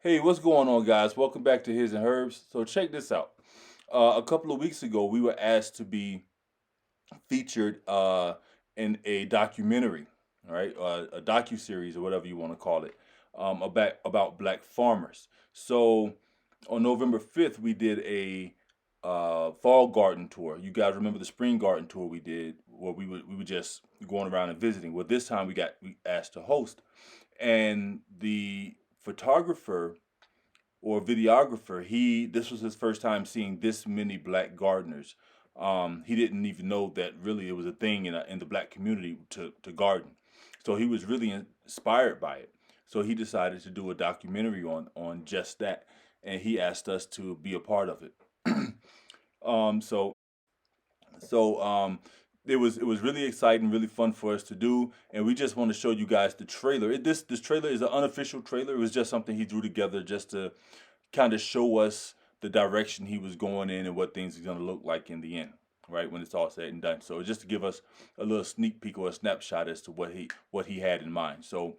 Hey, what's going on, guys? Welcome back to His and Herbs. So check this out. A couple of weeks ago, we were asked to be featured in a documentary, all right, a docu-series or whatever you want to call it, about black farmers. So on November 5th, we did a fall garden tour. You guys remember the spring garden tour we did, where we were just going around and visiting. Well, this time we asked to host, and the photographer or videographer, this was his first time seeing this many black gardeners. He didn't even know that really it was a thing in the black community to garden. So he was really inspired by it. So he decided to do a documentary on just that, and he asked us to be a part of it. So it was really exciting, really fun for us to do, and we just want to show you guys the trailer. This trailer is an unofficial trailer. It was just something he drew together just to kind of show us the direction he was going in and what things are going to look like in the end, right, when it's all said and done. So just to give us a little sneak peek or a snapshot as to what he had in mind. So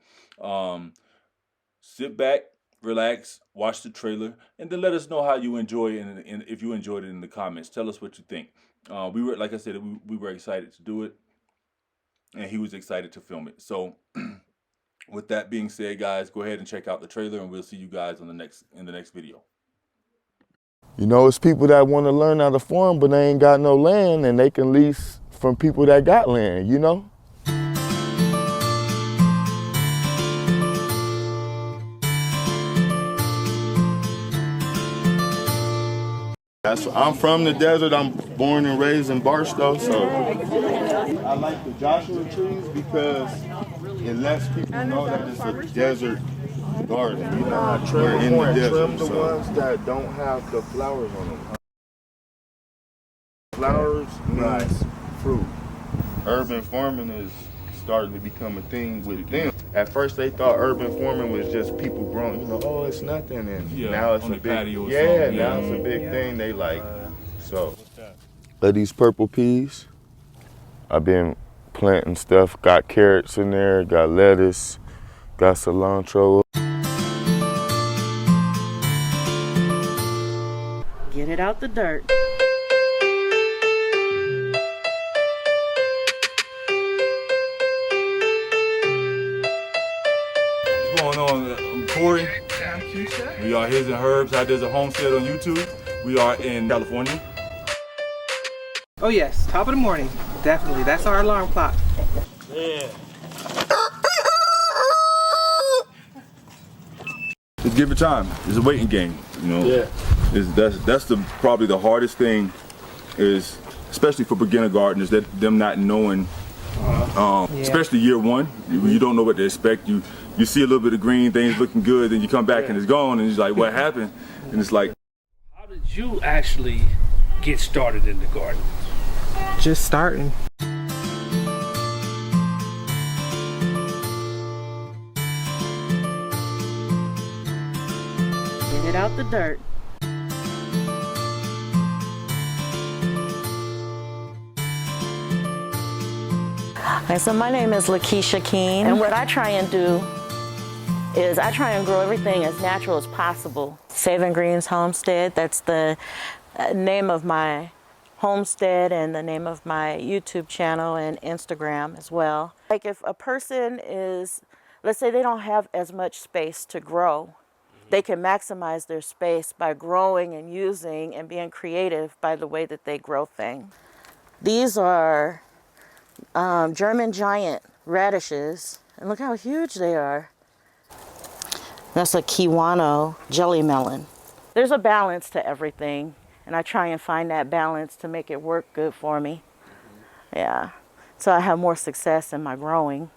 sit back, relax, watch the trailer, and then let us know how you enjoy it, and if you enjoyed it in the comments. Tell us what you think. We were, like I said, we were excited to do it, and he was excited to film it. So with that being said, guys, go ahead and check out the trailer, and we'll see you guys in the next video. You know, it's people that want to learn how to farm, but they ain't got no land, and they can lease from people that got land, you know? I'm from the desert. I'm born and raised in Barstow, so I like the Joshua trees because it lets people know that it's a desert garden. You know, we're in the desert. Trim the ones that don't have the flowers on them. Flowers means fruit. Urban farming is starting to become a thing with them. At first they thought urban farming was just people growing, you know, oh, it's nothing, and now it's a big, now it's a big thing. They like, so. Are these purple peas? I've been planting stuff, got carrots in there, got lettuce, got cilantro. Get it out the dirt. What's going on? I'm Corey. We are His and Herbs. There's a homestead on YouTube. We are in California. Oh yes, top of the morning. Definitely. That's our alarm clock. Yeah. Just give it time. It's a waiting game, you know. Yeah. That's probably the hardest thing, is especially for beginner gardeners, that them not knowing, especially year one, you don't know what to expect. You see a little bit of green, things looking good, then you come back and it's gone, and it's like, what happened? And it's like, how did you actually get started in the garden? Just starting. Get it out the dirt. Okay, so my name is Lakeisha Keene, and what I try and do is I try and grow everything as natural as possible. Saving Greens Homestead, that's the name of my homestead and the name of my YouTube channel and Instagram as well. Like if a person is, let's say they don't have as much space to grow, they can maximize their space by growing and using and being creative by the way that they grow things. These are German giant radishes, and look how huge they are. That's a Kiwano jelly melon. There's a balance to everything, and I try and find that balance to make it work good for me. Yeah, so I have more success in my growing.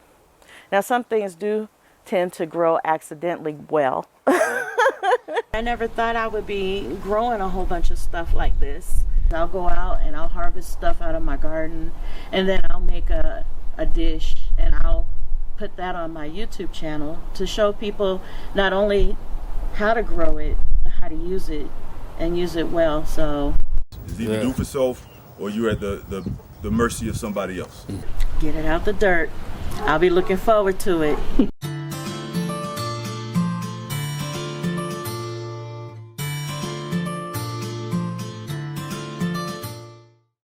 Now some things do tend to grow accidentally well. I never thought I would be growing a whole bunch of stuff like this. I'll go out and I'll harvest stuff out of my garden, and then I'll make a dish and I'll put that on my YouTube channel to show people not only how to grow it, but how to use it and use it well. So it's either do for self or you're at the mercy of somebody else. Get it out the dirt. I'll be looking forward to it.